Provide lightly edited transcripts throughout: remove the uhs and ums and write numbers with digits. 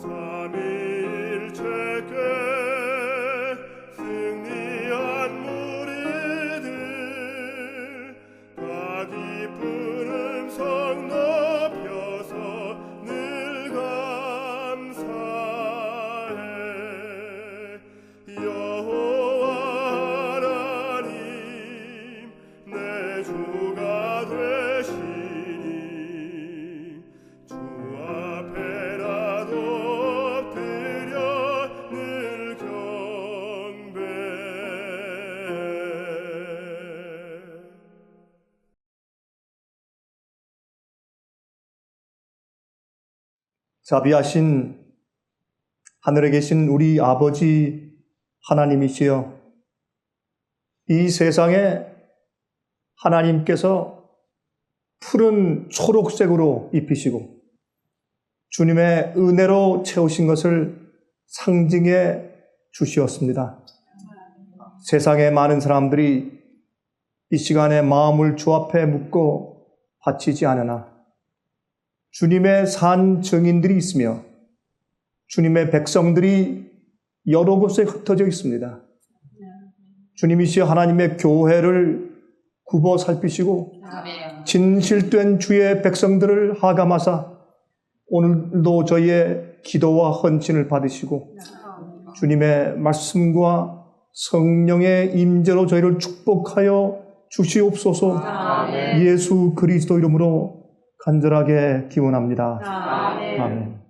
삼위일체께 승리한 무리들 다 기쁜 음성 높여서 늘 감사해. 여호와 하나님 내 주가 되시니 주 앞에 나도 엎드려 늘 경배해. 자비하신 하늘에 계신 우리 아버지 하나님이시여, 이 세상에 하나님께서 푸른 초록색으로 입히시고 주님의 은혜로 채우신 것을 상징해 주시었습니다. 세상의 많은 사람들이 이 시간에 마음을 주 앞에 묻고 바치지 않으나 주님의 산 증인들이 있으며 주님의 백성들이 여러 곳에 흩어져 있습니다. 주님이시여 하나님의 교회를 굽어 살피시고 진실된 주의 백성들을 하감하사 오늘도 저희의 기도와 헌신을 받으시고 주님의 말씀과 성령의 임재로 저희를 축복하여 주시옵소서. 예수 그리스도 이름으로 간절하게 기원합니다. 아멘.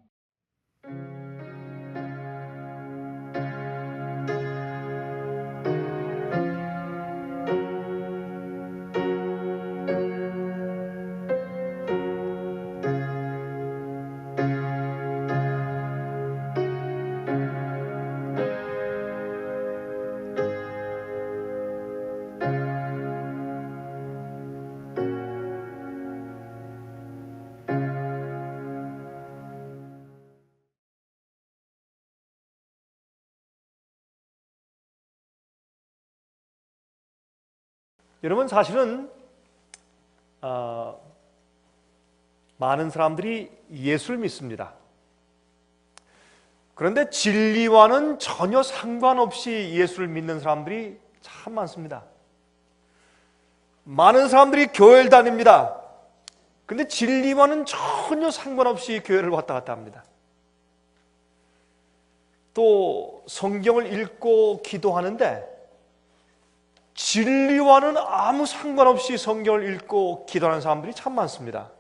여러분, 사실은 많은 사람들이 예수를 믿습니다. 그런데 진리와는 전혀 상관없이 예수를 믿는 사람들이 참 많습니다. 많은 사람들이 교회를 다닙니다. 그런데 진리와는 전혀 상관없이 교회를 왔다 갔다 합니다. 또 성경을 읽고 기도하는데 진리와는 아무 상관없이 성경을 읽고 기도하는 사람들이 참 많습니다.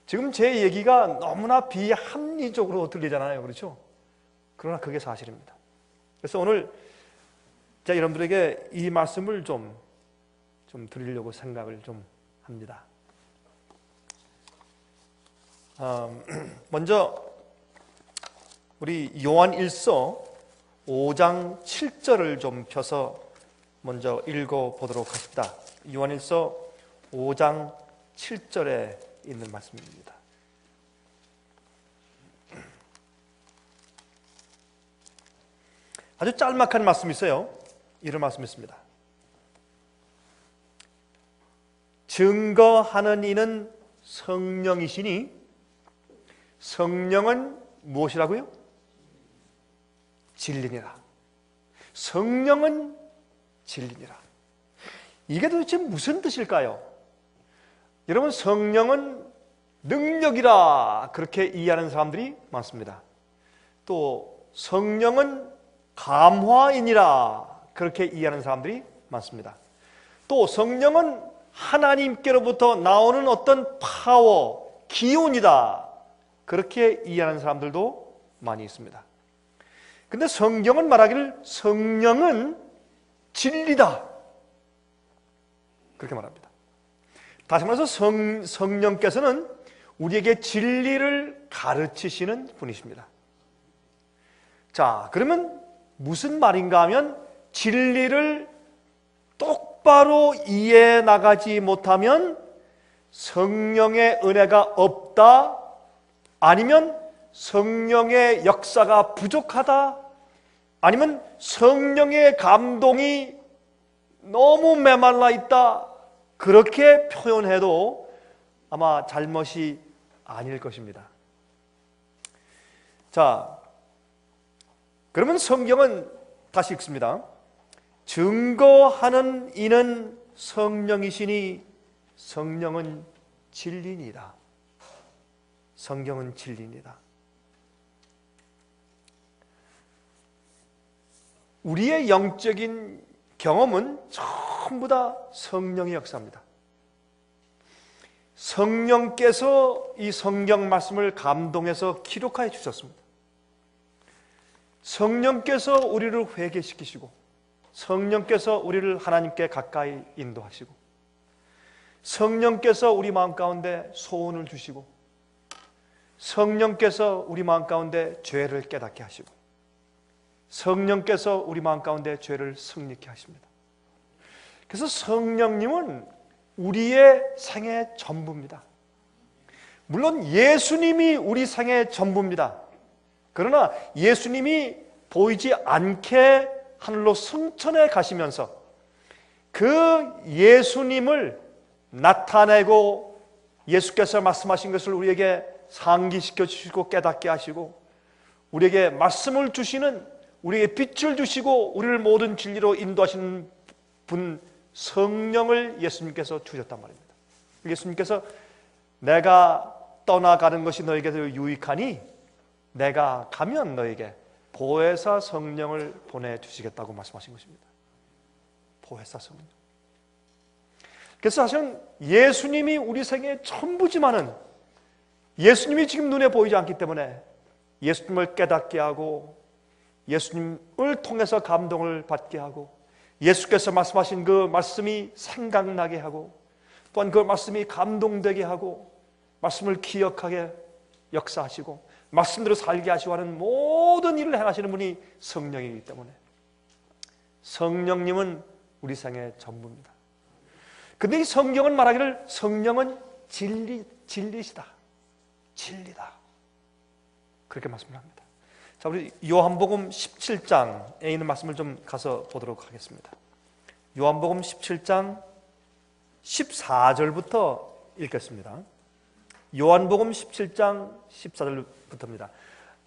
지금 제 얘기가 너무나 비합리적으로 들리잖아요. 그렇죠? 그러나 그게 사실입니다. 그래서 오늘 제가 여러분들에게 이 말씀을 좀 드리려고 생각을 좀 합니다. 먼저 우리 요한 1서 5장 7절을 좀 펴서 먼저 읽어보도록 하십니다. 요한 1서 5장 7절에 있는 말씀입니다. 아주 짤막한 말씀이 있어요. 이런 말씀이 있습니다. 증거하는 이는 성령이시니 성령은 무엇이라고요? 진리니라. 성령은 진리니라. 이게 도대체 무슨 뜻일까요? 여러분, 성령은 능력이라 그렇게 이해하는 사람들이 많습니다. 또 성령은 감화인이라 그렇게 이해하는 사람들이 많습니다. 또 성령은 하나님께로부터 나오는 어떤 파워, 기운이다 그렇게 이해하는 사람들도 많이 있습니다. 근데 성경은 말하기를 성령은 진리다 그렇게 말합니다. 다시 말해서 성령께서는 우리에게 진리를 가르치시는 분이십니다. 자, 그러면 무슨 말인가 하면 진리를 똑바로 이해해 나가지 못하면 성령의 은혜가 없다, 아니면 성령의 역사가 부족하다, 아니면 성령의 감동이 너무 메말라 있다, 그렇게 표현해도 아마 잘못이 아닐 것입니다. 자, 그러면 성경은 다시 읽습니다. 증거하는 이는 성령이시니 성령은 진리니이다. 성경은 진리입니다. 우리의 영적인 경험은 전부 다 성령의 역사입니다. 성령께서 이 성경 말씀을 감동해서 기록하여 주셨습니다. 성령께서 우리를 회개시키시고 성령께서 우리를 하나님께 가까이 인도하시고 성령께서 우리 마음 가운데 소원을 주시고 성령께서 우리 마음 가운데 죄를 깨닫게 하시고 성령께서 우리 마음 가운데 죄를 승리케 하십니다. 그래서 성령님은 우리의 생애 전부입니다. 물론 예수님이 우리 생애 전부입니다. 그러나 예수님이 보이지 않게 하늘로 승천해 가시면서 그 예수님을 나타내고 예수께서 말씀하신 것을 우리에게 상기시켜 주시고 깨닫게 하시고 우리에게 말씀을 주시는, 우리에게 빛을 주시고 우리를 모든 진리로 인도하시는 분 성령을 예수님께서 주셨단 말입니다. 예수님께서 내가 떠나가는 것이 너에게도 유익하니 내가 가면 너에게 보혜사 성령을 보내주시겠다고 말씀하신 것입니다. 보혜사 성령. 그래서 사실은 예수님이 우리 생애의 전부지만은 예수님이 지금 눈에 보이지 않기 때문에 예수님을 깨닫게 하고 예수님을 통해서 감동을 받게 하고 예수께서 말씀하신 그 말씀이 생각나게 하고 또한 그 말씀이 감동되게 하고 말씀을 기억하게 역사하시고 말씀대로 살게 하시고 하는 모든 일을 행하시는 분이 성령이기 때문에 성령님은 우리 생애의 전부입니다. 근데 이 성경은 말하기를 성령은 진리시다. 진리다. 그렇게 말씀을 합니다. 자, 우리 요한복음 17장에 있는 말씀을 좀 가서 보도록 하겠습니다. 요한복음 17장 14절부터 읽겠습니다. 요한복음 17장 14절부터입니다.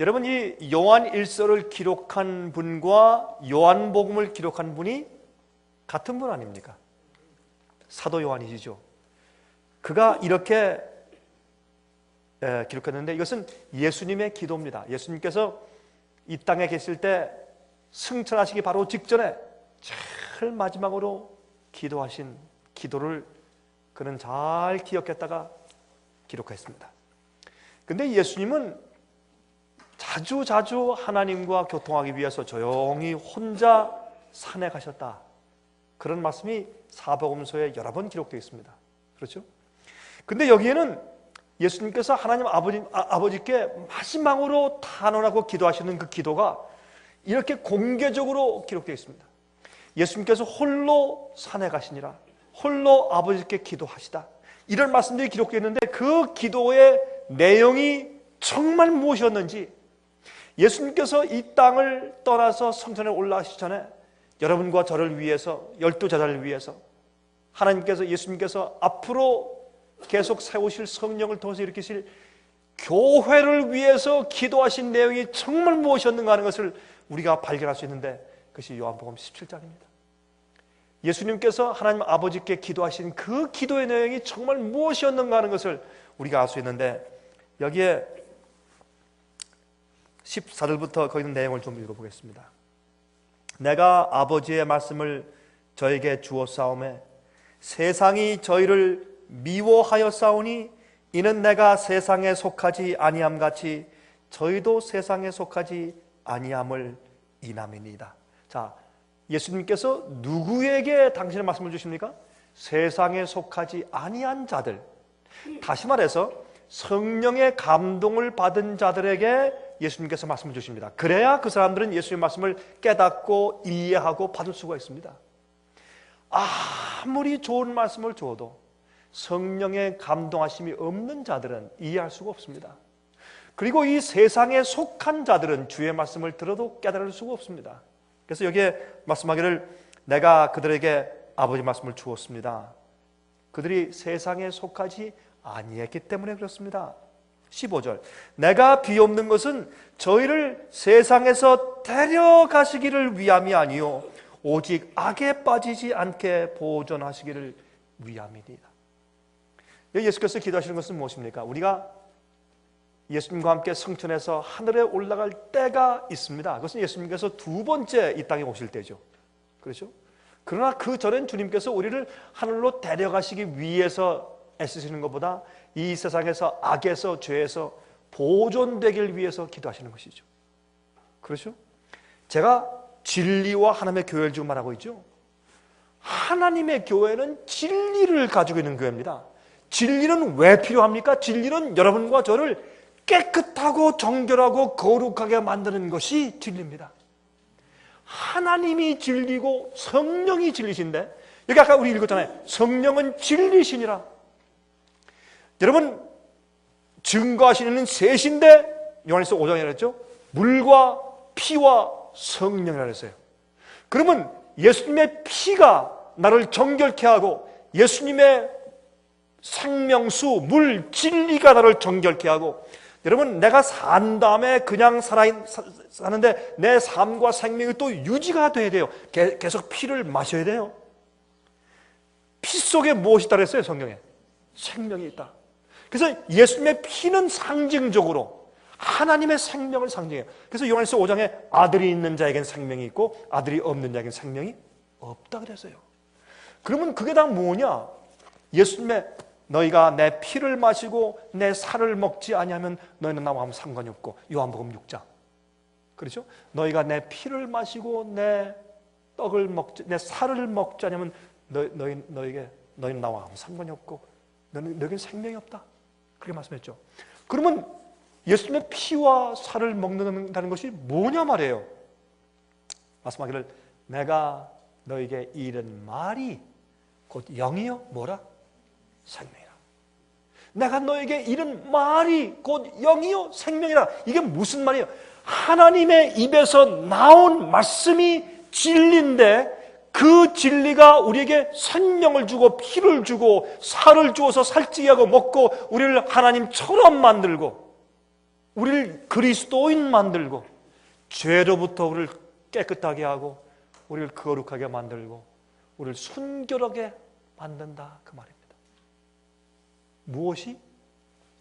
여러분, 이 요한 1서를 기록한 분과 요한복음을 기록한 분이 같은 분 아닙니까? 사도 요한이시죠. 그가 이렇게 기록했는데 이것은 예수님의 기도입니다. 예수님께서 이 땅에 계실 때 승천하시기 바로 직전에 제일 마지막으로 기도하신 기도를 그는 잘 기억했다가 기록했습니다. 근데 예수님은 자주 하나님과 교통하기 위해서 조용히 혼자 산에 가셨다. 그런 말씀이 사복음서에 여러 번 기록되어 있습니다. 그렇죠? 근데 여기에는 예수님께서 하나님 아버지께 마지막으로 탄원하고 기도하시는 그 기도가 이렇게 공개적으로 기록되어 있습니다. 예수님께서 홀로 산에 가시니라, 홀로 아버지께 기도하시다, 이런 말씀들이 기록되어 있는데 그 기도의 내용이 정말 무엇이었는지, 예수님께서 이 땅을 떠나서 성전에 올라가시기 전에 여러분과 저를 위해서, 12제자를 위해서 하나님께서, 예수님께서 앞으로 계속 세우실 성령을 통해서 일으키실 교회를 위해서 기도하신 내용이 정말 무엇이었는가 하는 것을 우리가 발견할 수 있는데 그것이 요한복음 17장입니다. 예수님께서 하나님 아버지께 기도하신 그 기도의 내용이 정말 무엇이었는가 하는 것을 우리가 알 수 있는데 여기에 14절부터 거기 있는 내용을 좀 읽어보겠습니다. 내가 아버지의 말씀을 저에게 주었사오매 세상이 저희를 미워하였사오니 이는 내가 세상에 속하지 아니함 같이 저희도 세상에 속하지 아니함을 인함이니이다. 자, 예수님께서 누구에게 당신의 말씀을 주십니까? 세상에 속하지 아니한 자들, 다시 말해서 성령의 감동을 받은 자들에게 예수님께서 말씀을 주십니다. 그래야 그 사람들은 예수님의 말씀을 깨닫고 이해하고 받을 수가 있습니다. 아무리 좋은 말씀을 줘도 성령의 감동하심이 없는 자들은 이해할 수가 없습니다. 그리고 이 세상에 속한 자들은 주의 말씀을 들어도 깨달을 수가 없습니다. 그래서 여기에 말씀하기를 내가 그들에게 아버지 말씀을 주었습니다. 그들이 세상에 속하지 아니했기 때문에 그렇습니다. 15절 내가 비옵는 것은 저희를 세상에서 데려가시기를 위함이 아니요 오직 악에 빠지지 않게 보존하시기를 위함이니이다. 예수께서 기도하시는 것은 무엇입니까? 우리가 예수님과 함께 승천해서 하늘에 올라갈 때가 있습니다. 그것은 예수님께서 두 번째 이 땅에 오실 때죠. 그렇죠? 그러나 그 전엔 주님께서 우리를 하늘로 데려가시기 위해서 애쓰시는 것보다 이 세상에서 악에서 죄에서 보존되길 위해서 기도하시는 것이죠. 그렇죠? 제가 진리와 하나님의 교회를 지금 말하고 있죠. 하나님의 교회는 진리를 가지고 있는 교회입니다. 진리는 왜 필요합니까? 진리는 여러분과 저를 깨끗하고 정결하고 거룩하게 만드는 것이 진리입니다. 하나님이 진리고 성령이 진리신데, 여기 아까 우리 읽었잖아요. 성령은 진리시니라. 여러분, 증거하시는 셋인데 요한일서 5장에 그랬죠. 물과 피와 성령이라 그랬어요. 그러면 예수님의 피가 나를 정결케 하고 예수님의 생명수, 물, 진리가 나를 정결케 하고, 여러분 내가 산 다음에 그냥 사는데 내 삶과 생명이 또 유지가 돼야 돼요. 계속 피를 마셔야 돼요. 피 속에 무엇이 있다 그랬어요? 성경에 생명이 있다. 그래서 예수님의 피는 상징적으로 하나님의 생명을 상징해요. 그래서 요한일서 5장에 아들이 있는 자에겐 생명이 있고 아들이 없는 자에겐 생명이 없다 그랬어요. 그러면 그게 다 뭐냐? 예수님의 너희가 내 피를 마시고 내 살을 먹지 아니하면 너희는 나와 아무 상관이 없고, 요한복음 6장. 그렇죠? 너희가 내 피를 마시고 내 떡을 먹지, 내 살을 먹지 않으면 너희는 나와 아무 상관이 없고 너희는 생명이 없다. 그렇게 말씀했죠. 그러면 예수님의 피와 살을 먹는다는 것이 뭐냐 말이에요. 말씀하기를 내가 너에게 이른 말이 곧 영이요 뭐라? 생명이라. 내가 너에게 이른 말이 곧 영이요 생명이라. 이게 무슨 말이에요? 하나님의 입에서 나온 말씀이 진리인데 그 진리가 우리에게 생명을 주고 피를 주고 살을 주어서 살찌게 하고 먹고 우리를 하나님처럼 만들고 우리를 그리스도인 만들고 죄로부터 우리를 깨끗하게 하고 우리를 거룩하게 만들고 우리를 순결하게 만든다 그 말입니다. 무엇이?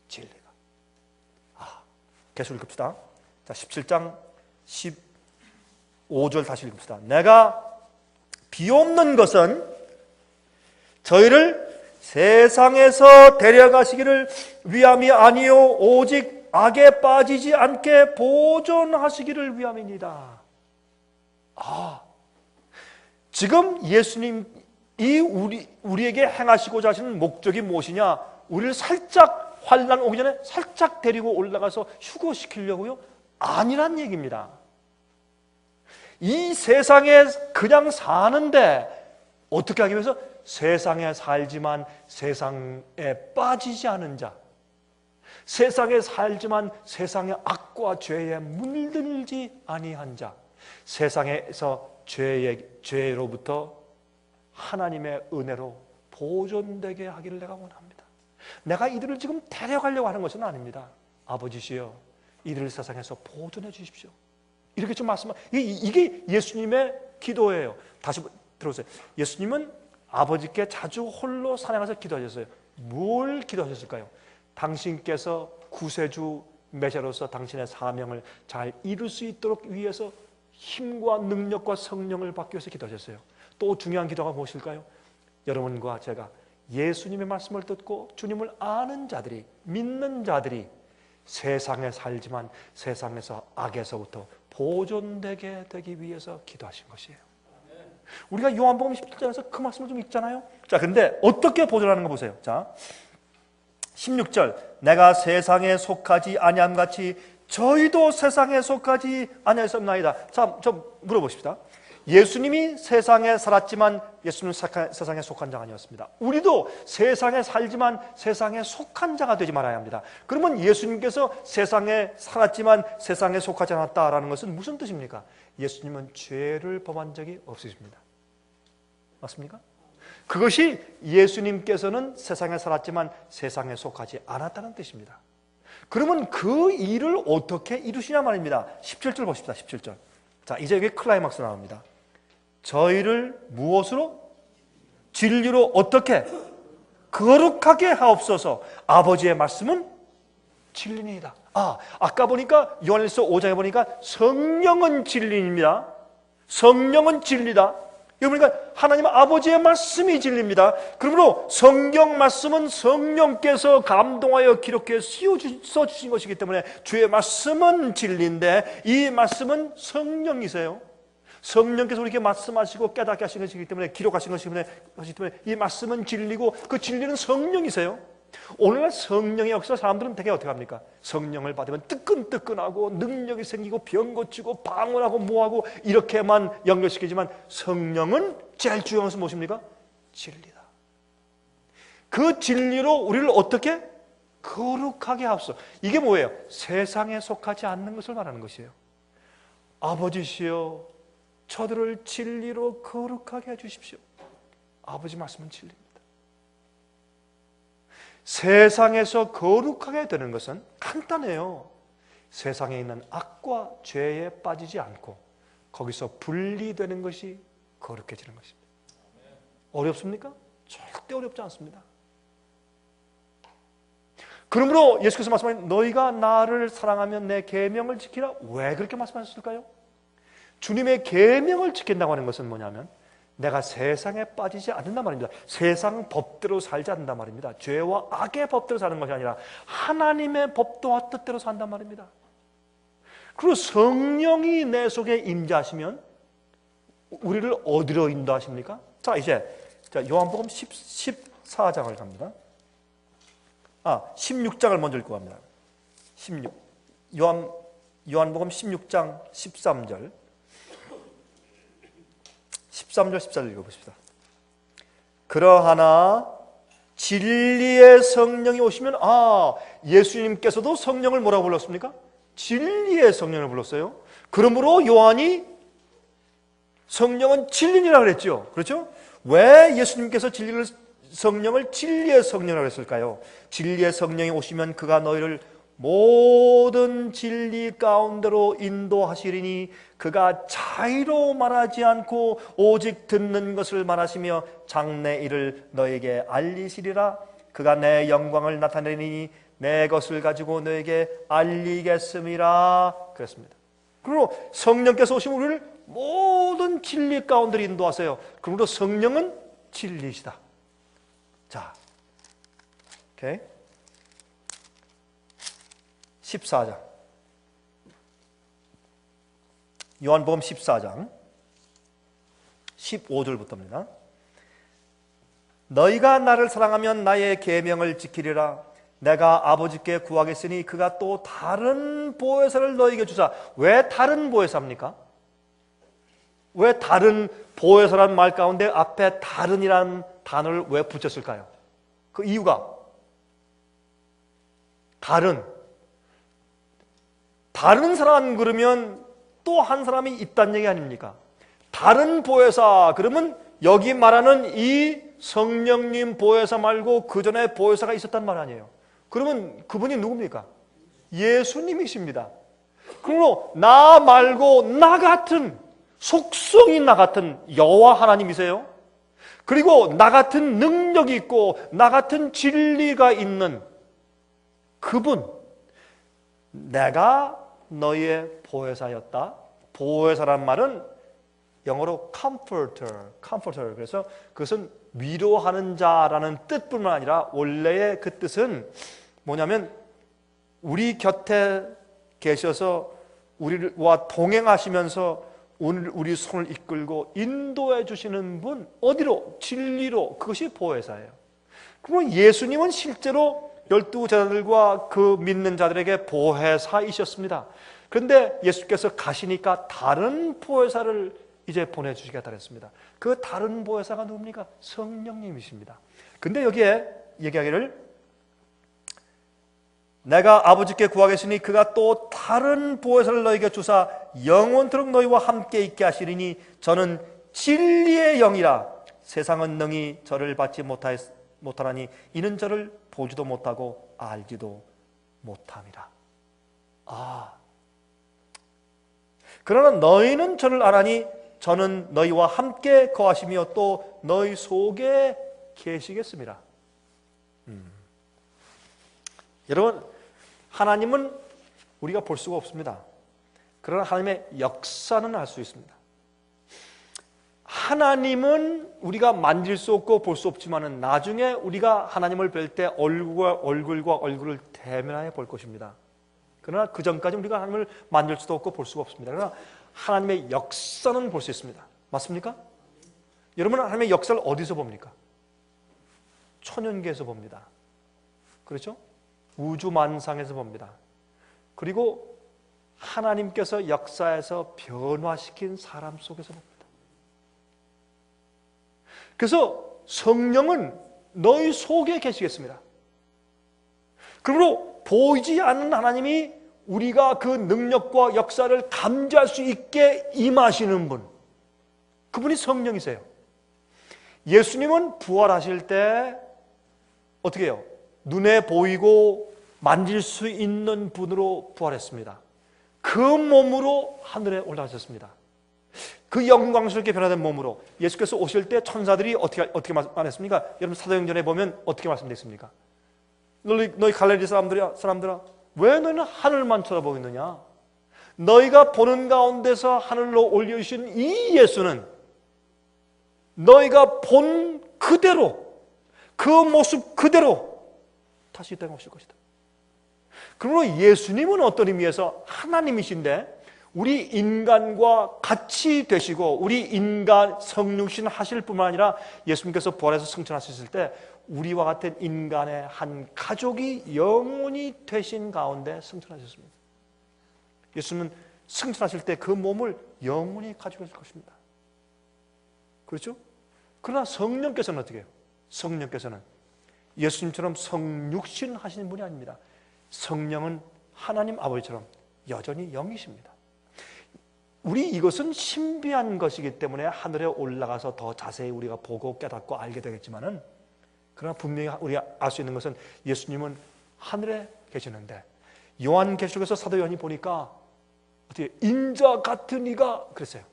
진리가. 계속 읽읍시다. 자, 17장 15절 다시 읽읍시다. 내가 비옵는 것은 저희를 세상에서 데려가시기를 위함이 아니요 오직 악에 빠지지 않게 보존하시기를 위함입니다. 지금 예수님이 우리에게 행하시고자 하시는 목적이 무엇이냐? 우리를 살짝 환난 오기 전에 살짝 데리고 올라가서 휴거시키려고요? 아니란 얘기입니다. 이 세상에 그냥 사는데 어떻게 하기 위해서? 세상에 살지만 세상에 빠지지 않은 자, 세상에 살지만 세상의 악과 죄에 물들지 아니한 자, 세상에서 죄로부터 하나님의 은혜로 보존되게 하기를 내가 원합니다. 내가 이들을 지금 데려가려고 하는 것은 아닙니다. 아버지시여 이들을 세상에서 보존해 주십시오. 이렇게 좀 말씀하면 이게 예수님의 기도예요. 다시 들어보세요. 예수님은 아버지께 자주 홀로 산행하셔서 기도하셨어요. 뭘 기도하셨을까요? 당신께서 구세주 메시아로서 당신의 사명을 잘 이룰 수 있도록 위해서 힘과 능력과 성령을 받기 위해서 기도하셨어요. 또 중요한 기도가 무엇일까요? 여러분과 제가 예수님의 말씀을 듣고 주님을 아는 자들이, 믿는 자들이 세상에 살지만 세상에서 악에서부터 보존되게 되기 위해서 기도하신 것이에요. 우리가 요한복음 17장에서 그 말씀을 좀 읽잖아요. 자, 근데 어떻게 보존하는 거 보세요. 자, 16절 내가 세상에 속하지 아니함같이 저희도 세상에 속하지 아니하였나이다. 자, 좀 물어보십시다. 예수님이 세상에 살았지만 예수님은 세상에 속한 자가 아니었습니다. 우리도 세상에 살지만 세상에 속한 자가 되지 말아야 합니다. 그러면 예수님께서 세상에 살았지만 세상에 속하지 않았다라는 것은 무슨 뜻입니까? 예수님은 죄를 범한 적이 없으십니다. 맞습니까? 그것이 예수님께서는 세상에 살았지만 세상에 속하지 않았다는 뜻입니다. 그러면 그 일을 어떻게 이루시냐 말입니다. 17절 보십시다. 17절. 자, 이제 여기 클라이막스 나옵니다. 저희를 무엇으로? 진리로 어떻게? 거룩하게 하옵소서. 아버지의 말씀은 진리니이다. 아까 보니까 요한일서 5장에 보니까 성령은 진리입니다. 성령은 진리다. 여기 보니까 하나님 아버지의 말씀이 진리입니다. 그러므로 성경 말씀은 성령께서 감동하여 기록해 써주신 것이기 때문에 주의 말씀은 진리인데 이 말씀은 성령이세요. 성령께서 우리에게 말씀하시고 깨닫게 하신 것이기 때문에 기록하신 것이기 때문에 이 말씀은 진리고 그 진리는 성령이세요. 오늘날 성령의 역사 사람들은 되게 어떻게 합니까? 성령을 받으면 뜨끈뜨끈하고 능력이 생기고 병 고치고 방언하고 뭐하고 이렇게만 연결시키지만 성령은 제일 중요한 것은 무엇입니까? 진리다. 그 진리로 우리를 어떻게? 거룩하게 하옵소서. 이게 뭐예요? 세상에 속하지 않는 것을 말하는 것이에요. 아버지시여 저들을 진리로 거룩하게 해주십시오. 아버지 말씀은 진리입니다. 세상에서 거룩하게 되는 것은 간단해요. 세상에 있는 악과 죄에 빠지지 않고 거기서 분리되는 것이 거룩해지는 것입니다. 어렵습니까? 절대 어렵지 않습니다. 그러므로 예수께서 말씀하신 너희가 나를 사랑하면 내 계명을 지키라. 왜 그렇게 말씀하셨을까요? 주님의 계명을 지킨다고 하는 것은 뭐냐면 내가 세상에 빠지지 않는단 말입니다. 세상 법대로 살지 않는단 말입니다. 죄와 악의 법대로 사는 것이 아니라 하나님의 법도와 뜻대로 산단 말입니다. 그리고 성령이 내 속에 임재하시면 우리를 어디로 인도하십니까? 자, 이제 요한복음 14장을 갑니다. 16장을 먼저 읽고 갑니다. 요한복음 16장 13절 13절 14절 읽어보십시다. 그러하나 진리의 성령이 오시면 예수님께서도 성령을 뭐라고 불렀습니까? 진리의 성령을 불렀어요. 그러므로 요한이 성령은 진리니라 그랬죠. 그렇죠? 왜 예수님께서 성령을 진리의 성령이라고 했을까요? 진리의 성령이 오시면 그가 너희를 모든 진리 가운데로 인도하시리니 그가 차이로 말하지 않고 오직 듣는 것을 말하시며 장래 일을 너에게 알리시리라. 그가 내 영광을 나타내리니 내 것을 가지고 너에게 알리겠음이라 그랬습니다. 그리고 성령께서 오시면 우리를 모든 진리 가운데로 인도하세요. 그러므로 성령은 진리시다. 자, 오케이. 14장 요한복음 14장 15절부터입니다. 너희가 나를 사랑하면 나의 계명을 지키리라. 내가 아버지께 구하겠으니 그가 또 다른 보혜사를 너희에게 주사. 왜 다른 보혜사입니까? 왜 다른 보혜사라는 말 가운데 앞에 다른이라는 단어를 왜 붙였을까요? 그 이유가 다른 사람 그러면 또 한 사람이 있다는 얘기 아닙니까? 다른 보혜사 그러면 여기 말하는 이 성령님 보혜사 말고 그 전에 보혜사가 있었단 말 아니에요. 그러면 그분이 누굽니까? 예수님이십니다. 그러므로 나 말고 나 같은 속성이 나 같은 여호와 하나님이세요. 그리고 나 같은 능력이 있고 나 같은 진리가 있는 그분, 내가 너희의 보혜사였다. 보혜사란 말은 영어로 comforter. 그래서 그것은 위로하는 자라는 뜻뿐만 아니라 원래의 그 뜻은 뭐냐면 우리 곁에 계셔서 우리와 동행하시면서 우리 손을 이끌고 인도해 주시는 분, 어디로? 진리로. 그것이 보혜사예요. 그러면 예수님은 실제로 12 제자들과 그 믿는 자들에게 보혜사이셨습니다. 그런데 예수께서 가시니까 다른 보혜사를 이제 보내주시겠다 했습니다. 그 다른 보혜사가 누굽니까? 성령님이십니다. 근데 여기에 얘기하기를 내가 아버지께 구하겠으니 그가 또 다른 보혜사를 너희에게 주사 영원토록 너희와 함께 있게 하시리니 저는 진리의 영이라. 세상은 능히 저를 받지 못하나니 이는 저를 보지도 못하고 알지도 못함이라. 그러나 너희는 저를 알아니 저는 너희와 함께 거하시며 또 너희 속에 계시겠습니다. 여러분, 하나님은 우리가 볼 수가 없습니다. 그러나 하나님의 역사는 알 수 있습니다. 하나님은 우리가 만질 수 없고 볼 수 없지만 나중에 우리가 하나님을 뵐 때 얼굴과 얼굴을 대면하여 볼 것입니다. 그러나 그 전까지 우리가 하나님을 만질 수도 없고 볼 수가 없습니다. 그러나 하나님의 역사는 볼 수 있습니다. 맞습니까? 여러분은 하나님의 역사를 어디서 봅니까? 천연계에서 봅니다. 그렇죠? 우주만상에서 봅니다. 그리고 하나님께서 역사에서 변화시킨 사람 속에서 봅니다. 그래서 성령은 너희 속에 계시겠습니다. 그러므로 보이지 않는 하나님이 우리가 그 능력과 역사를 감지할 수 있게 임하시는 분, 그분이 성령이세요. 예수님은 부활하실 때 어떻게 해요? 눈에 보이고 만질 수 있는 분으로 부활했습니다. 그 몸으로 하늘에 올라가셨습니다. 그 영광스럽게 변화된 몸으로 예수께서 오실 때 천사들이 어떻게 말했습니까? 여러분 사도행전에 보면 어떻게 말씀되어 있습니까? 너희 갈릴리 사람들아 왜 너희는 하늘만 쳐다보고 있느냐? 너희가 보는 가운데서 하늘로 올려주신 이 예수는 너희가 본 그대로 그 모습 그대로 다시 이 땅에 오실 것이다. 그러므로 예수님은 어떤 의미에서 하나님이신데 우리 인간과 같이 되시고 우리 인간 성육신 하실 뿐만 아니라 예수님께서 부활해서 승천하셨을 때 우리와 같은 인간의 한 가족이 영원히 되신 가운데 승천하셨습니다. 예수님은 승천하실 때 그 몸을 영원히 가지고 계실 것입니다. 그렇죠? 그러나 성령께서는 어떻게 해요? 성령께서는 예수님처럼 성육신 하시는 분이 아닙니다. 성령은 하나님 아버지처럼 여전히 영이십니다. 우리 이것은 신비한 것이기 때문에 하늘에 올라가서 더 자세히 우리가 보고 깨닫고 알게 되겠지만은, 그러나 분명히 우리가 알 수 있는 것은 예수님은 하늘에 계시는데, 요한계시록에서 사도 요한이 보니까 어떻게 인자 같은 이가 그랬어요.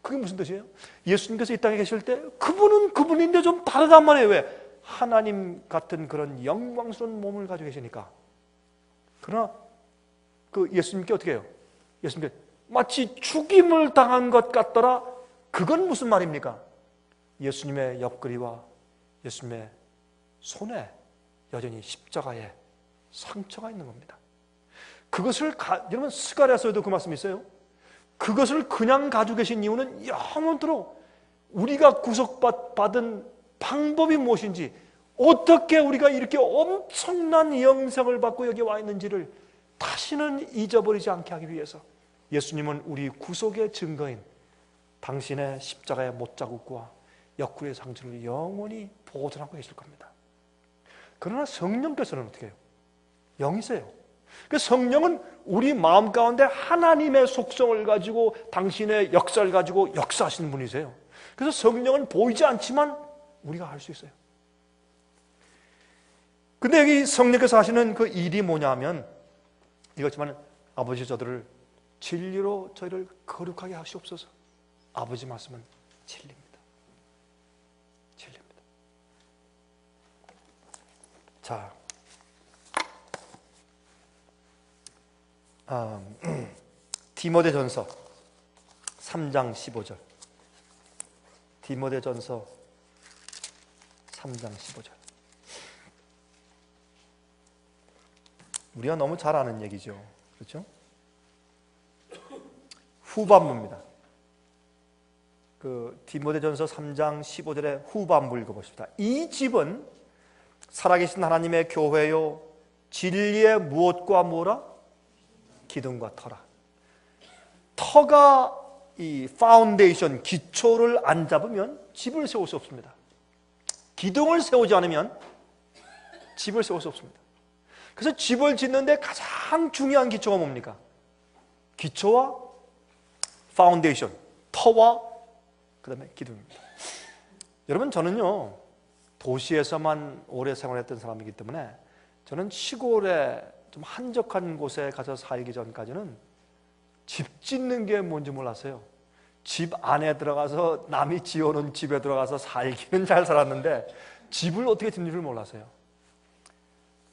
그게 무슨 뜻이에요? 예수님께서 이 땅에 계실 때 그분은 그분인데 좀 다르단 말이에요. 왜? 하나님 같은 그런 영광스러운 몸을 가지고 계시니까. 그러나 그 예수님께 어떻게 해요? 예수님께 마치 죽임을 당한 것 같더라. 그건 무슨 말입니까? 예수님의 옆구리와 예수님의 손에 여전히 십자가에 상처가 있는 겁니다. 그것을 여러분 스가랴서에도 그 말씀이 있어요. 그것을 그냥 가지고 계신 이유는 영원토록 우리가 구속받은 방법이 무엇인지, 어떻게 우리가 이렇게 엄청난 영생을 받고 여기 와 있는지를 다시는 잊어버리지 않게 하기 위해서 예수님은 우리 구속의 증거인 당신의 십자가의 못자국과 옆구리의 상처를 영원히 보존하고 계실 겁니다. 그러나 성령께서는 어떻게 해요? 영이세요. 그 성령은 우리 마음 가운데 하나님의 속성을 가지고 당신의 역사를 가지고 역사하시는 분이세요. 그래서 성령은 보이지 않지만 우리가 알 수 있어요. 근데 여기 성령께서 하시는 그 일이 뭐냐면 이거지만, 아버지 저들을 진리로 저희를 거룩하게 하시옵소서. 아버지 말씀은 진리입니다. 진리입니다. 자, 디모데전서 3장 15절. 디모데전서 3장 15절. 우리가 너무 잘 아는 얘기죠. 그렇죠? 후반부입니다. 그 디모데전서 3장 15절의 후반부 읽어보십시다. 이 집은 살아계신 하나님의 교회요 진리의 무엇과 뭐라? 기둥과 터라. 터가 이 파운데이션, 기초를 안 잡으면 집을 세울 수 없습니다. 기둥을 세우지 않으면 집을 세울 수 없습니다. 그래서 집을 짓는데 가장 중요한 기초가 뭡니까? 기초와 파운데이션, 터와 그 다음에 기둥입니다. 여러분, 저는요 도시에서만 오래 생활했던 사람이기 때문에 저는 시골에 좀 한적한 곳에 가서 살기 전까지는 집 짓는 게 뭔지 몰랐어요. 집 안에 들어가서 남이 지어놓은 집에 들어가서 살기는 잘 살았는데 집을 어떻게 짓는 줄 몰랐어요.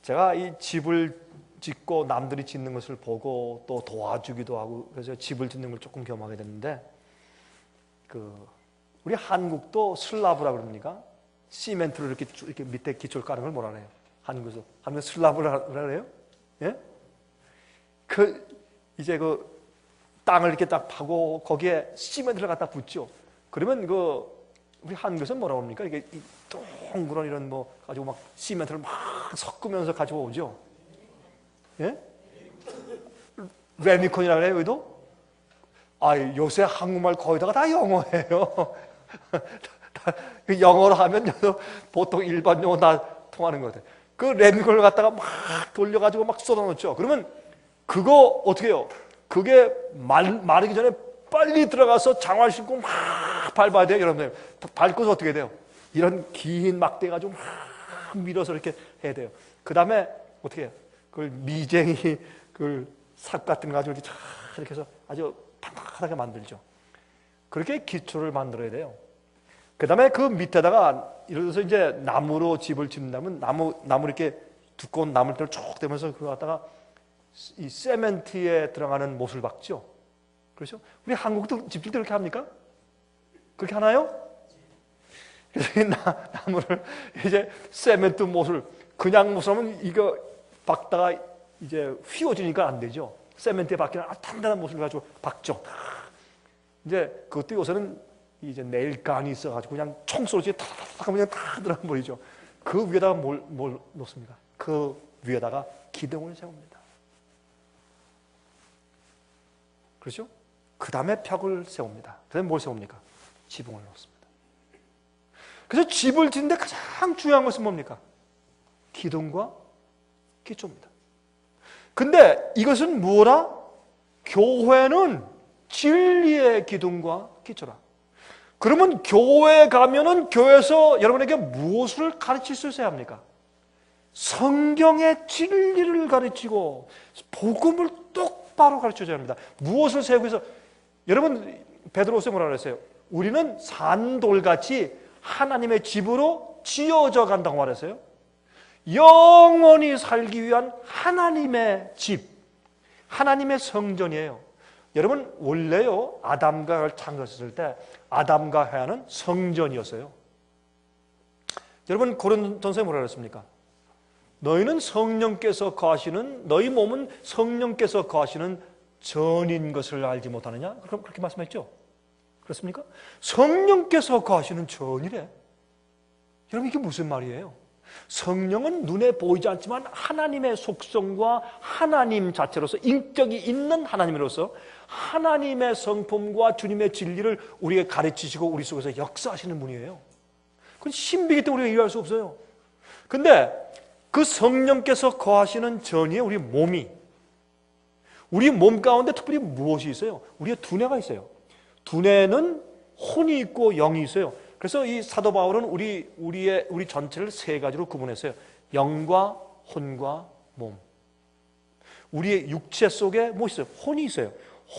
제가 이 집을 짓고 남들이 짓는 것을 보고 또 도와주기도 하고 그래서 집을 짓는 걸 조금 경험하게 됐는데 우리 한국도 슬라브라 그럽니까? 시멘트로 이렇게 밑에 기초를 까는 걸 뭐라 그래요? 한국에서 슬라브라 그래요? 예? 이제 땅을 이렇게 딱 파고 거기에 시멘트를 갖다 붓죠. 그러면 우리 한국에서 뭐라고 합니까? 이게 동그란 이런 가지고 막 시멘트를 막 섞으면서 가지고 오죠. 예? 레미콘이라 그래요, 여기도? 요새 한국말 거의다가 다 영어예요. 영어로 하면 보통 일반 영어 다 통하는 것 같아요. 그 레미콘을 갖다가 막 돌려가지고 막 쏟아놓죠. 그러면 그거 어떻게 해요? 그게 마르기 전에 빨리 들어가서 장화 신고 막 밟아야 돼요, 여러분들. 밟고서 어떻게 돼요? 이런 긴 막대 가지고 막 밀어서 이렇게 해야 돼요. 그 다음에 어떻게 해요? 그걸 미쟁이 삽 같은 거 가지고 이렇게 해서 아주 판판하게 만들죠. 그렇게 기초를 만들어야 돼요. 그 다음에 그 밑에다가 예를 들어서 이제 나무로 집을 짓는다면 나무 이렇게 두꺼운 나무를 쭉 대면서 그거 갖다가 이 세멘트에 들어가는 못을 박죠. 그렇죠? 우리 한국도 집질 때 그렇게 합니까? 그렇게 하나요? 그래서 이 나무를 이제 세멘트 못을 그냥 못을 하면 이거 박다가 이제 휘어지니까 안 되죠. 세멘트에 박히는 단단한 못을 가지고 박죠. 이제 그것도 요새는 이제 네일간이 있어가지고 그냥 총소리지 탁탁 하면 그냥 다 들어가 버리죠. 그 위에다가 뭘 놓습니까? 그 위에다가 기둥을 세웁니다. 그렇죠? 그 다음에 벽을 세웁니다. 그 다음에 뭘 세웁니까? 지붕을 놓습니다. 그래서 집을 짓는데 가장 중요한 것은 뭡니까? 기둥과 기초입니다. 근데 이것은 무엇라? 교회는 진리의 기둥과 기초라. 그러면 교회에 가면은 교회에서 여러분에게 무엇을 가르칠 수 있어야 합니까? 성경의 진리를 가르치고 복음을 똑바로 가르쳐줘야 합니다. 무엇을 세우기 위해서 여러분 베드로서 뭐라 그랬어요? 우리는 산돌같이 하나님의 집으로 지어져 간다고 말했어요. 영원히 살기 위한 하나님의 집, 하나님의 성전이에요. 여러분 원래요 아담과 하와를 창조했을 때 아담과 하와는 성전이었어요. 여러분 고린도전서에 뭐라 그랬습니까? 너희는 성령께서 거하시는 너희 몸은 성령께서 거하시는 전인 것을 알지 못하느냐? 그렇게 말씀했죠. 그렇습니까? 성령께서 거하시는 전이래. 여러분 이게 무슨 말이에요? 성령은 눈에 보이지 않지만 하나님의 속성과 하나님 자체로서 인격이 있는 하나님으로서 하나님의 성품과 주님의 진리를 우리에게 가르치시고 우리 속에서 역사하시는 분이에요. 그건 신비이기 때문에 우리가 이해할 수 없어요. 근데 그 성령께서 거하시는 전이에 우리 몸이 우리 몸 가운데 특별히 무엇이 있어요? 우리의 두뇌가 있어요. 두뇌는 혼이 있고 영이 있어요. 그래서 이 사도 바울은 우리 전체를 세 가지로 구분했어요. 영과 혼과 몸. 우리의 육체 속에 뭐 있어요? 혼이 있어요.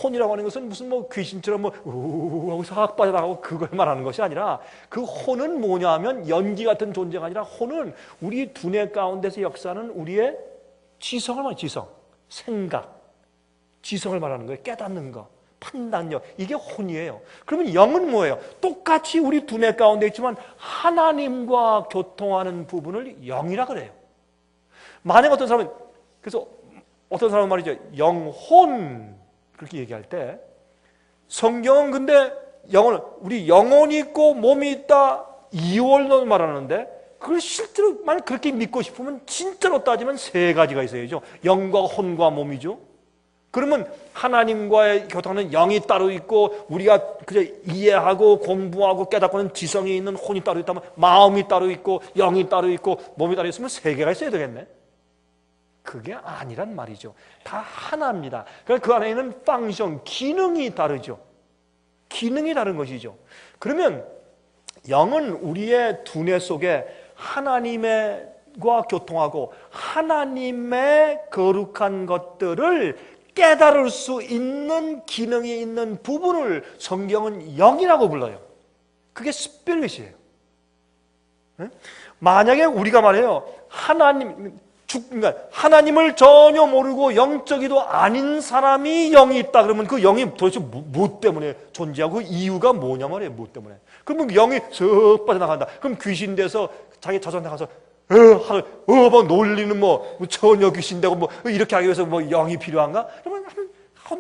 혼이라고 하는 것은 무슨 귀신처럼 우우우우 싹 빠져나가고 그걸 말하는 것이 아니라 그 혼은 뭐냐 하면 연기 같은 존재가 아니라 혼은 우리 두뇌 가운데서 역사하는 우리의 지성을 말해요. 지성, 생각, 지성을 말하는 거예요. 깨닫는 거, 판단력, 이게 혼이에요. 그러면 영은 뭐예요? 똑같이 우리 두뇌 가운데 있지만 하나님과 교통하는 부분을 영이라 그래요. 만약 어떤 사람은 그래서 어떤 사람은 말이죠. 영혼 그렇게 얘기할 때 성경은 근데 우리 영혼이 있고 몸이 있다 이월로 말하는데 그걸 실제로 만약 그렇게 믿고 싶으면 진짜로 따지면 세 가지가 있어야죠. 영과 혼과 몸이죠. 그러면 하나님과의 교통하는 영이 따로 있고 우리가 그저 이해하고 공부하고 깨닫고는 지성이 있는 혼이 따로 있다면 마음이 따로 있고 영이 따로 있고 몸이 따로 있으면 세 개가 있어야 되겠네. 그게 아니란 말이죠. 다 하나입니다. 그러니까 그 안에 있는 펑션, 기능이 다르죠. 기능이 다른 것이죠. 그러면 영은 우리의 두뇌 속에 하나님의 하나님과 교통하고 하나님의 거룩한 것들을 깨달을 수 있는 기능이 있는 부분을 성경은 영이라고 불러요. 그게 스피릿이에요. 만약에 우리가 말해요, 그러니까 하나님을 전혀 모르고 영적이도 아닌 사람이 영이 있다 그러면 그 영이 도대체 뭐 때문에 존재하고 그 이유가 뭐냐 말이에요. 뭐 때문에. 그러면 영이 쓱 빠져나간다. 그럼 귀신 돼서 자기 자전에 가서 막 놀리는 처녀 귀신 되고 이렇게 하기 위해서 영이 필요한가? 그러면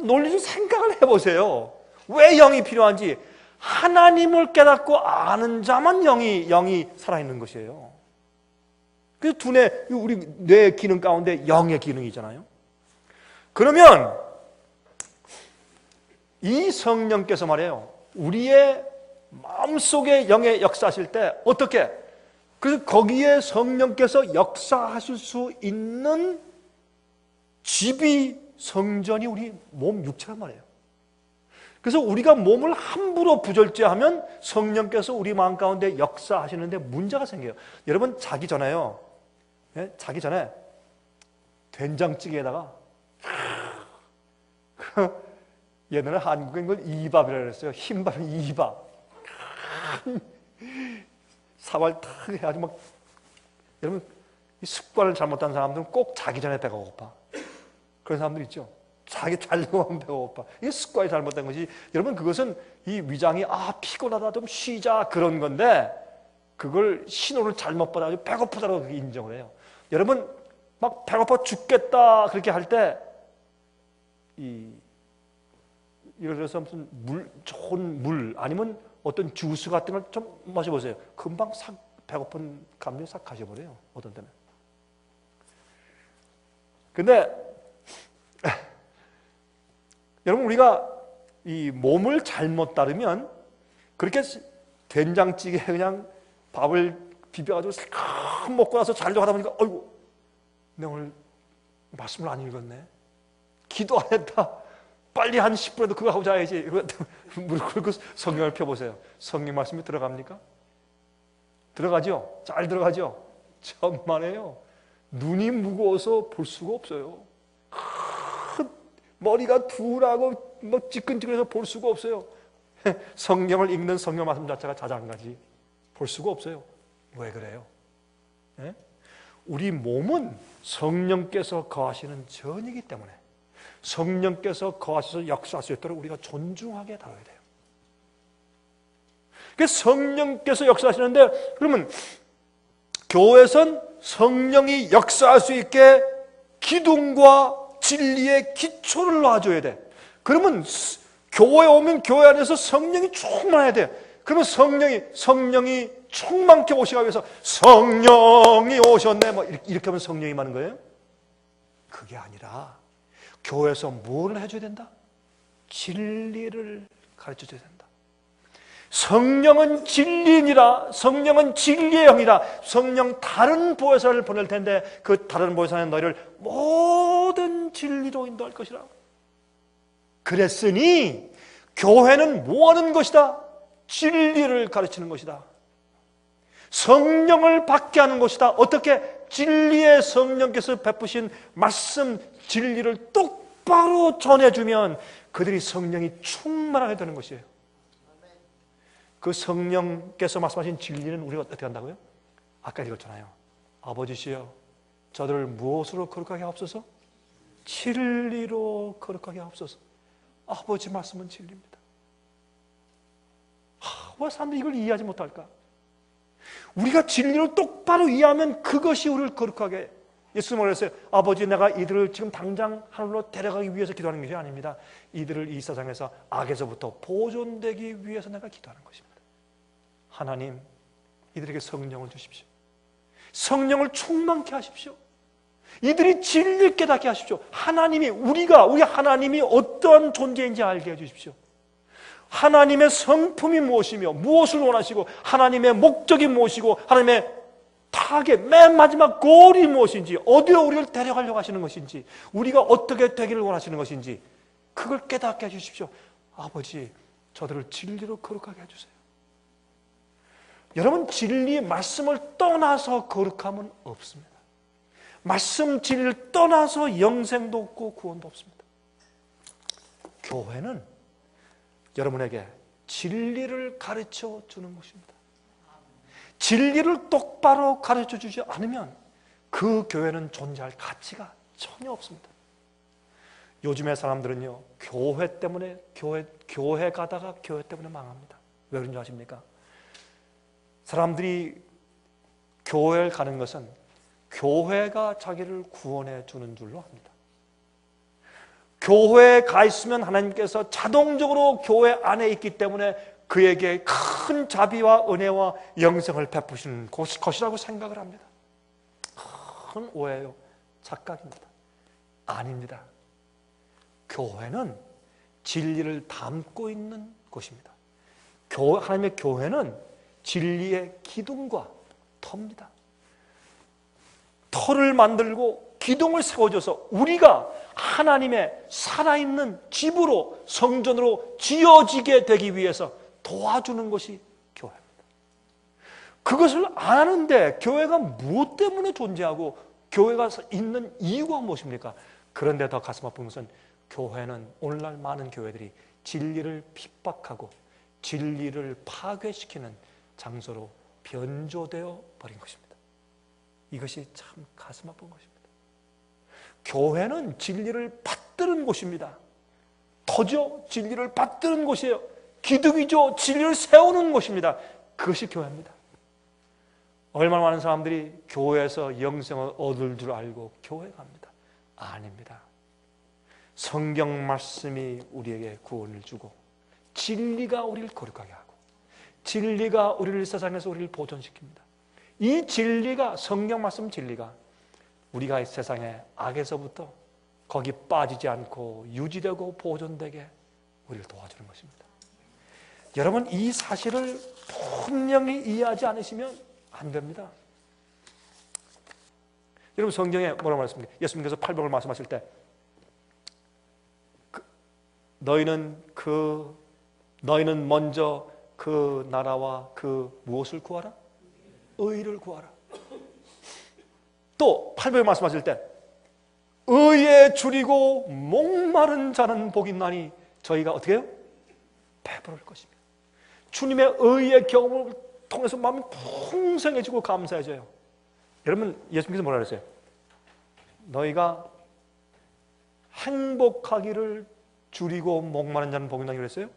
논리를 생각을 해보세요. 왜 영이 필요한지. 하나님을 깨닫고 아는 자만 영이 살아있는 것이에요. 그래서 우리 뇌 기능 가운데 영의 기능이잖아요. 그러면 이 성령께서 말이에요, 우리의 마음속에 영의 역사하실 때 어떻게? 그래서 거기에 성령께서 역사하실 수 있는 집이 성전이 우리 몸 육체란 말이에요. 그래서 우리가 몸을 함부로 부절제하면 성령께서 우리 마음 가운데 역사하시는데 문제가 생겨요. 여러분 자기 전에요, 자기 전에 된장찌개에다가 옛날에 한국인 걸 이밥이라고 그랬어요. 흰밥은 이밥. 사발 탁 해가지고 여러분 이 습관을 잘못한 사람들은 꼭 자기 전에 배가 고파. 그런 사람들 있죠. 자기 자려고 하면 배가 고파. 이게 습관이 잘못된 것이, 여러분 그것은 이 위장이 피곤하다 좀 쉬자 그런 건데, 그걸 신호를 잘못 받아가지고 배고프다고 그렇게 인정을 해요. 여러분 막 배고파 죽겠다 그렇게 할 때 예를 들어서 무슨 좋은 물 아니면 어떤 주스 같은 걸 좀 마셔보세요. 금방 배고픈 감정이 싹 가셔버려요. 어떤 때는. 근데 여러분 우리가 이 몸을 잘못 따르면 그렇게 된장찌개에 그냥 밥을 비벼가지고 살짝 먹고 나서 자려고 하다 보니까 어이구 내가 오늘 말씀을 안 읽었네, 기도 안 했다, 빨리 한 10분에도 그거 하고 자야지. 무릎 꿇고 성경을 펴보세요. 성경 말씀이 들어갑니까? 들어가죠? 잘 들어가죠? 천만에요. 눈이 무거워서 볼 수가 없어요. 머리가 둔하고 찌끈찌끈해서 볼 수가 없어요. 성경을 읽는 성경 말씀 자체가 자장가지 볼 수가 없어요. 왜 그래요? 우리 몸은 성령께서 거하시는 전이기 때문에 성령께서 거하셔서 역사할 수 있도록 우리가 존중하게 다뤄야 돼요. 그래서 성령께서 역사하시는데, 그러면 교회에선 성령이 역사할 수 있게 기둥과 진리의 기초를 놔줘야 돼. 그러면 교회에 오면 교회 안에서 성령이 충만해야 돼. 그러면 성령이 충만케 오시기 위해서 성령이 오셨네 이렇게 하면 성령이 많은 거예요? 그게 아니라 교회에서 뭘 해줘야 된다? 진리를 가르쳐줘야 된다. 성령은 진리니라. 성령은 진리의 영이라. 성령 다른 보혜사를 보낼 텐데 그 다른 보혜사는 너희를 모든 진리로 인도할 것이라. 그랬으니 교회는 뭐 하는 것이다? 진리를 가르치는 것이다. 성령을 받게 하는 것이다. 어떻게? 진리의 성령께서 베푸신 말씀 진리를 똑바로 전해주면 그들이 성령이 충만하게 되는 것이에요. 그 성령께서 말씀하신 진리는 우리가 어떻게 한다고요? 아까 읽었잖아요. 아버지시여 저들을 무엇으로 거룩하게 하옵소서? 진리로 거룩하게 하옵소서. 아버지 말씀은 진리입니다. 왜 사람들이 이걸 이해하지 못할까? 우리가 진리를 똑바로 이해하면 그것이 우리를 거룩하게 해요. 예수님은 그랬어요. 아버지 내가 이들을 지금 당장 하늘로 데려가기 위해서 기도하는 것이 아닙니다. 이들을 이 세상에서 악에서부터 보존되기 위해서 내가 기도하는 것입니다. 하나님 이들에게 성령을 주십시오. 성령을 충만케 하십시오. 이들이 진리를 깨닫게 하십시오. 우리 하나님이 어떠한 존재인지 알게 해주십시오. 하나님의 성품이 무엇이며 무엇을 원하시고 하나님의 목적이 무엇이고 하나님의 타겟, 맨 마지막 골이 무엇인지, 어디로 우리를 데려가려고 하시는 것인지, 우리가 어떻게 되기를 원하시는 것인지 그걸 깨닫게 해주십시오. 아버지 저들을 진리로 거룩하게 해주세요. 여러분, 진리 말씀을 떠나서 거룩함은 없습니다. 말씀 진리를 떠나서 영생도 없고 구원도 없습니다. 교회는 여러분에게 진리를 가르쳐 주는 것입니다. 진리를 똑바로 가르쳐 주지 않으면 그 교회는 존재할 가치가 전혀 없습니다. 요즘의 사람들은요, 교회 때문에 교회 가다가 교회 때문에 망합니다. 왜 그런지 아십니까? 사람들이 교회를 가는 것은 교회가 자기를 구원해 주는 줄로 합니다. 교회에 가 있으면 하나님께서 자동적으로 교회 안에 있기 때문에 그에게 큰 자비와 은혜와 영생을 베푸시는 것이라고 생각을 합니다. 큰 오해요. 착각입니다. 아닙니다. 교회는 진리를 담고 있는 곳입니다. 하나님의 교회는 진리의 기둥과 터입니다. 터를 만들고 기둥을 세워줘서 우리가 하나님의 살아있는 집으로, 성전으로 지어지게 되기 위해서 도와주는 것이 교회입니다. 그것을 아는데 교회가 무엇 때문에 존재하고 교회가 있는 이유가 무엇입니까? 그런데 더 가슴 아픈 것은 교회는 오늘날 많은 교회들이 진리를 핍박하고 진리를 파괴시키는 장소로 변조되어 버린 것입니다. 이것이 참 가슴 아픈 것입니다. 교회는 진리를 받드는 곳입니다. 터죠? 진리를 받드는 곳이에요. 기둥이죠? 진리를 세우는 곳입니다. 그것이 교회입니다. 얼마나 많은 사람들이 교회에서 영생을 얻을 줄 알고 교회 갑니다. 아닙니다. 성경 말씀이 우리에게 구원을 주고 진리가 우리를 거룩하게 하고 진리가 우리를 세상에서 우리를 보존시킵니다. 이 진리가, 성경 말씀 진리가 우리가 이 세상의 악에서부터 거기 빠지지 않고 유지되고 보존되게 우리를 도와주는 것입니다. 여러분, 이 사실을 분명히 이해하지 않으시면 안 됩니다. 여러분, 성경에 뭐라고 말씀합니까? 예수님께서 팔복을 말씀하실 때 너희는 먼저 그 나라와 그 무엇을 구하라? 의를 구하라. 또 팔복에 말씀하실 때 의에 줄이고 목마른 자는 복이 있나니 저희가 어떻게 해요? 배부를 것입니다. 주님의 의의 경험을 통해서 마음이 풍성해지고 감사해져요. 여러분, 예수님께서 뭐라 그랬어요? 너희가 행복하기를 줄이고 목마른 자는 복이 있나니 그랬어요?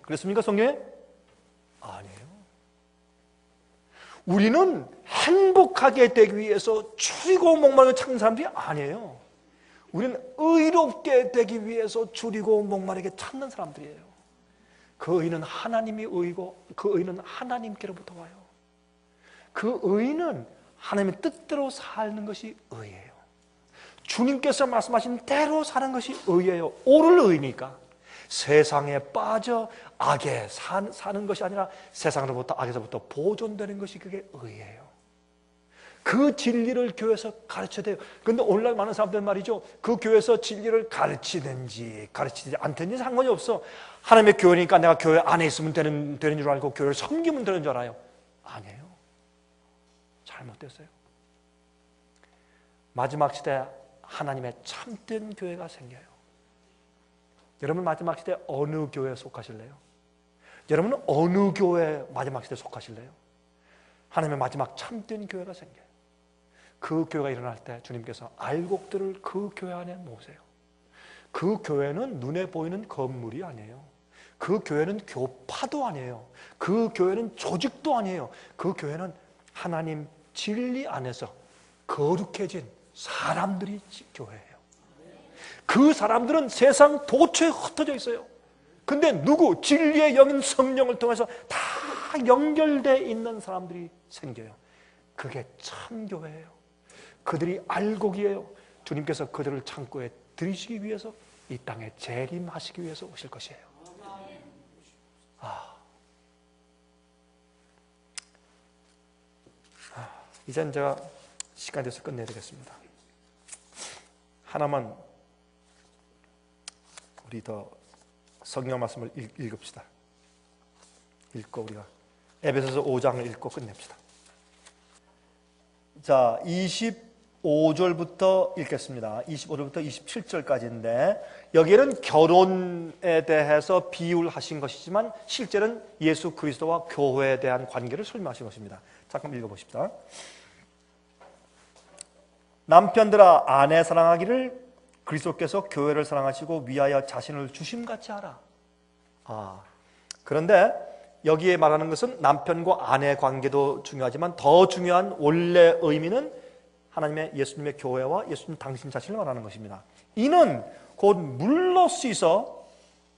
그랬습니까, 성경에? 아니에요. 우리는 행복하게 되기 위해서 줄이고 목마르게 찾는 사람들이 아니에요. 우리는 의롭게 되기 위해서 줄이고 목마르게 찾는 사람들이에요. 그 의는 하나님이 의고 그 의는 하나님께로부터 와요. 그 의는 하나님의 뜻대로 사는 것이 의예요. 주님께서 말씀하신 대로 사는 것이 의예요. 옳을 의니까. 세상에 빠져 악에 사는 것이 아니라 세상으로부터 악에서부터 보존되는 것이 그게 의예요. 그 진리를 교회에서 가르쳐야 돼요. 그런데 오늘날 많은 사람들 말이죠, 그 교회에서 진리를 가르치든지 가르치지 않든지 상관이 없어. 하나님의 교회니까 내가 교회 안에 있으면 되는 줄 알고 교회를 섬기면 되는 줄 알아요. 아니에요. 잘못됐어요. 마지막 시대 하나님의 참된 교회가 생겨요. 여러분, 마지막 시대 어느 교회에 속하실래요? 여러분은 어느 교회 마지막 시대에 속하실래요? 하나님의 마지막 참된 교회가 생겨요. 그 교회가 일어날 때 주님께서 알곡들을 그 교회 안에 모으세요. 그 교회는 눈에 보이는 건물이 아니에요. 그 교회는 교파도 아니에요. 그 교회는 조직도 아니에요. 그 교회는 하나님 진리 안에서 거룩해진 사람들이 교회예요. 그 사람들은 세상 도처에 흩어져 있어요. 근데 누구? 진리의 영인 성령을 통해서 다 연결되어 있는 사람들이 생겨요. 그게 참 교회예요. 그들이 알곡이에요. 주님께서 그들을 창고에 들이시기 위해서 이 땅에 재림하시기 위해서 오실 것이에요. 이젠 제가 시간이 돼서 끝내야 되겠습니다. 하나만 우리 더 성경 말씀을 읽읍시다. 읽고 우리가 에베소서 5장을 읽고 끝냅시다. 자, 25절부터 읽겠습니다. 25절부터 27절까지인데 여기에는 결혼에 대해서 비유를 하신 것이지만 실제는 예수 그리스도와 교회에 대한 관계를 설명하신 것입니다. 잠깐 읽어보십시다. 남편들아 아내 사랑하기를 그리스도께서 교회를 사랑하시고 위하여 자신을 주심같이 하라. 그런데 여기에 말하는 것은 남편과 아내 관계도 중요하지만 더 중요한 원래 의미는 하나님의 예수님의 교회와 예수님 당신 자신을 말하는 것입니다. 이는 곧 물로 씻어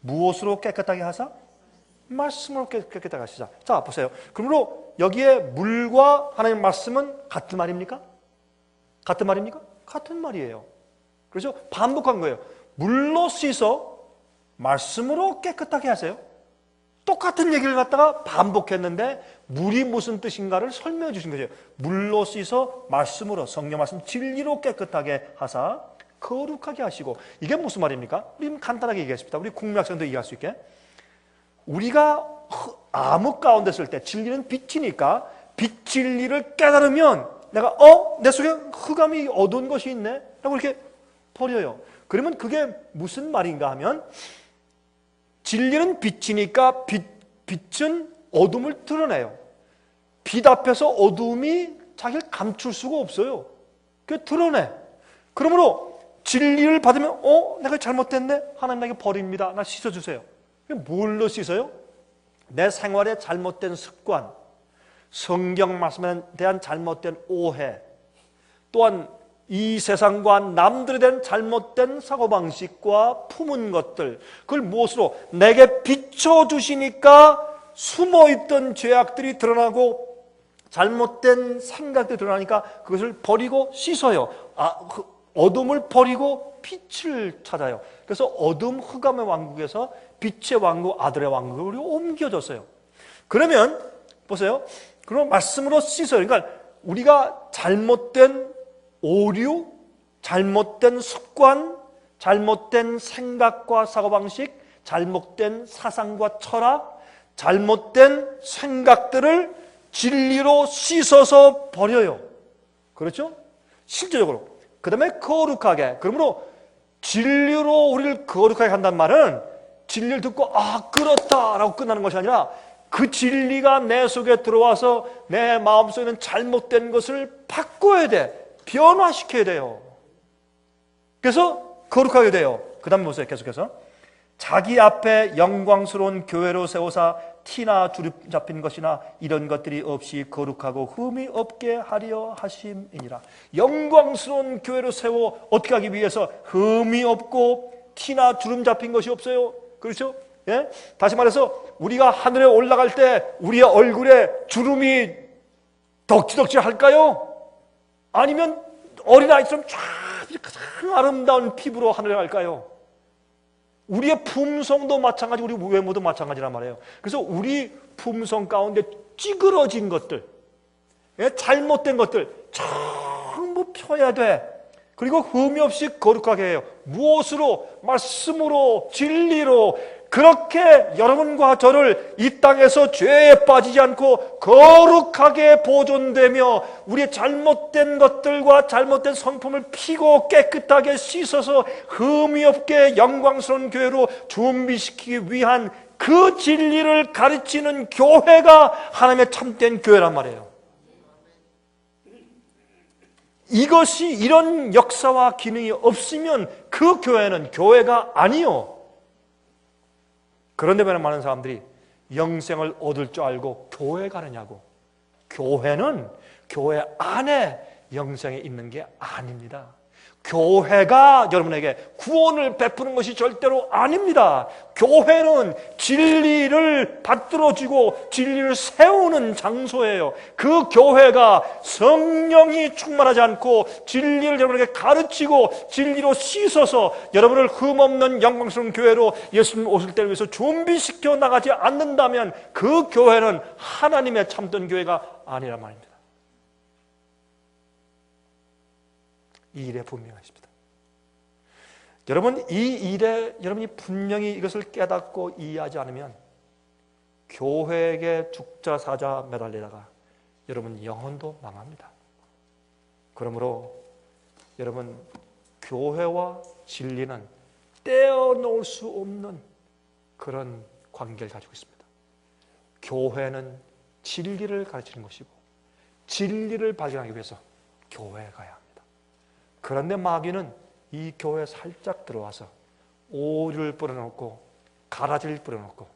무엇으로 깨끗하게 하사? 말씀으로 깨끗하게 하시자. 자, 보세요. 그러므로 여기에 물과 하나님의 말씀은 같은 말입니까? 같은 말입니까? 같은 말이에요. 그래서 반복한 거예요. 물로 씻어 말씀으로 깨끗하게 하세요. 똑같은 얘기를 갖다가 반복했는데 물이 무슨 뜻인가를 설명해 주신 거죠. 물로 씻어 말씀으로, 성령 말씀 진리로 깨끗하게 하사 거룩하게 하시고. 이게 무슨 말입니까? 우리 간단하게 얘기했습니다. 우리 국민학생도 이해할 수 있게. 우리가 암흑 가운데 있을 때 진리는 빛이니까 빛 진리를 깨달으면 내가 내 속에 흑암이 어두운 것이 있네 라고 이렇게 버려요. 그러면 그게 무슨 말인가 하면 진리는 빛이니까 빛은 어둠을 드러내요. 빛 앞에서 어둠이 자기를 감출 수가 없어요. 그게 드러내. 그러므로 진리를 받으면 내가 잘못됐네? 하나님 나에게 버립니다. 나 씻어주세요. 뭘로 씻어요? 내 생활의 잘못된 습관, 성경 말씀에 대한 잘못된 오해, 또한 이 세상과 남들에 대한 잘못된 사고방식과 품은 것들, 그걸 무엇으로? 내게 비춰주시니까 숨어있던 죄악들이 드러나고 잘못된 생각들이 드러나니까 그것을 버리고 씻어요. 어둠을 버리고 빛을 찾아요. 그래서 어둠 흑암의 왕국에서 빛의 왕국, 아들의 왕국으로 옮겨졌어요. 그러면 보세요. 그럼 말씀으로 씻어요. 그러니까 우리가 잘못된 오류, 잘못된 습관, 잘못된 생각과 사고방식, 잘못된 사상과 철학, 잘못된 생각들을 진리로 씻어서 버려요. 그렇죠? 실제적으로. 그 다음에 거룩하게. 그러므로 진리로 우리를 거룩하게 한다는 말은 진리를 듣고 그렇다라고 끝나는 것이 아니라 그 진리가 내 속에 들어와서 내 마음속에 있는 잘못된 것을 바꿔야 돼. 변화시켜야 돼요. 그래서 거룩하게 돼요. 그 다음에 보세요. 계속해서 자기 앞에 영광스러운 교회로 세우사 티나 주름 잡힌 것이나 이런 것들이 없이 거룩하고 흠이 없게 하려 하심이니라. 영광스러운 교회로 세워 어떻게 하기 위해서? 흠이 없고 티나 주름 잡힌 것이 없어요. 그렇죠? 예? 다시 말해서 우리가 하늘에 올라갈 때 우리의 얼굴에 주름이 덕지덕지 할까요? 아니면 어린아이처럼 쫙 가장 아름다운 피부로 하늘에 갈까요? 우리의 품성도 마찬가지, 우리 외모도 마찬가지란 말이에요. 그래서 우리 품성 가운데 찌그러진 것들, 잘못된 것들 전부 펴야 돼. 그리고 흠이 없이 거룩하게 해요. 무엇으로? 말씀으로, 진리로. 그렇게 여러분과 저를 이 땅에서 죄에 빠지지 않고 거룩하게 보존되며 우리의 잘못된 것들과 잘못된 성품을 피고 깨끗하게 씻어서 흠이 없게 영광스러운 교회로 준비시키기 위한 그 진리를 가르치는 교회가 하나님의 참된 교회란 말이에요. 이것이 이런 역사와 기능이 없으면 그 교회는 교회가 아니요. 그런데 왜 많은 사람들이 영생을 얻을 줄 알고 교회 가느냐고. 교회는 교회 안에 영생이 있는 게 아닙니다. 교회가 여러분에게 구원을 베푸는 것이 절대로 아닙니다. 교회는 진리를 받들어주고 진리를 세우는 장소예요. 그 교회가 성령이 충만하지 않고 진리를 여러분에게 가르치고 진리로 씻어서 여러분을 흠없는 영광스러운 교회로 예수님 오실 때를 위해서 준비시켜 나가지 않는다면 그 교회는 하나님의 참된 교회가 아니란 말입니다. 이 일에 분명하십니다. 여러분, 이 일에 여러분이 분명히 이것을 깨닫고 이해하지 않으면 교회에게 죽자 사자 매달리다가 여러분 영혼도 망합니다. 그러므로 여러분 교회와 진리는 떼어놓을 수 없는 그런 관계를 가지고 있습니다. 교회는 진리를 가르치는 것이고 진리를 발견하기 위해서 교회에 가야 합니다. 그런데 마귀는 이 교회에 살짝 들어와서 오류를 뿌려놓고 가라지를 뿌려놓고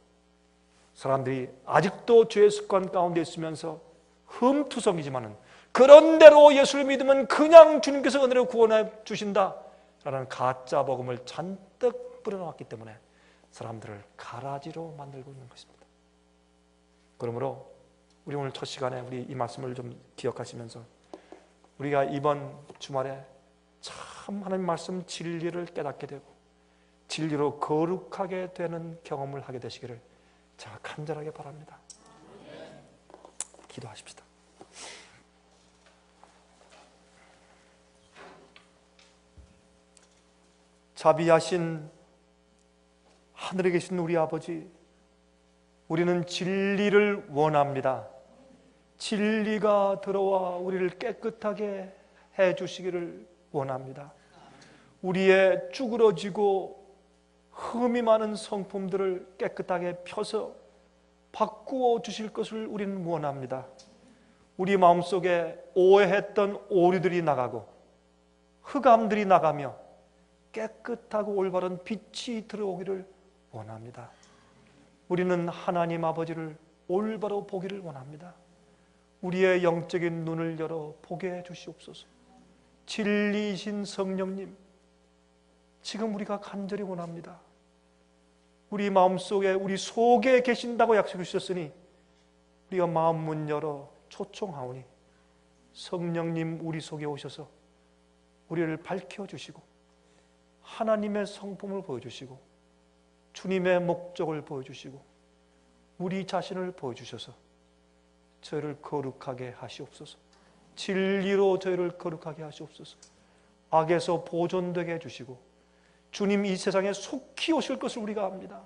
사람들이 아직도 죄의 습관 가운데 있으면서 흠투성이지만은 그런대로 예수를 믿으면 그냥 주님께서 은혜로 구원해 주신다라는 가짜 복음을 잔뜩 뿌려놓았기 때문에 사람들을 가라지로 만들고 있는 것입니다. 그러므로 우리 오늘 첫 시간에 우리 이 말씀을 좀 기억하시면서 우리가 이번 주말에 참 하나님 말씀 진리를 깨닫게 되고 진리로 거룩하게 되는 경험을 하게 되시기를 제가 간절하게 바랍니다. 기도하십시다. 자비하신 하늘에 계신 우리 아버지, 우리는 진리를 원합니다. 진리가 들어와 우리를 깨끗하게 해주시기를 원합니다. 우리의 쭈그러지고 흠이 많은 성품들을 깨끗하게 펴서 바꾸어 주실 것을 우리는 원합니다. 우리 마음속에 오해했던 오류들이 나가고 흑암들이 나가며 깨끗하고 올바른 빛이 들어오기를 원합니다. 우리는 하나님 아버지를 올바로 보기를 원합니다. 우리의 영적인 눈을 열어 보게 해 주시옵소서. 진리이신 성령님, 지금 우리가 간절히 원합니다. 우리 마음속에 우리 속에 계신다고 약속해 주셨으니 우리가 마음 문 열어 초청하오니 성령님 우리 속에 오셔서 우리를 밝혀주시고 하나님의 성품을 보여주시고 주님의 목적을 보여주시고 우리 자신을 보여주셔서 저희를 거룩하게 하시옵소서. 진리로 저희를 거룩하게 하시옵소서. 악에서 보존되게 해주시고 주님 이 세상에 속히 오실 것을 우리가 압니다.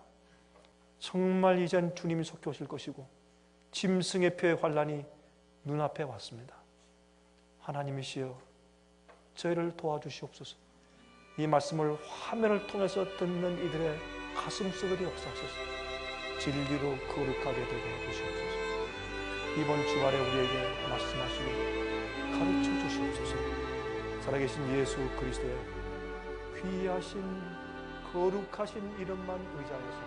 정말 이젠 주님이 속히 오실 것이고 짐승의 표의 환란이 눈앞에 왔습니다. 하나님이시여 저희를 도와주시옵소서. 이 말씀을 화면을 통해서 듣는 이들의 가슴 속에 역사하소서. 진리로 거룩하게 되게 해주시옵소서. 이번 주말에 우리에게 말씀하시고 가르쳐 주시옵소서. 살아계신 예수 그리스도의 귀하신 거룩하신 이름만 의지하여서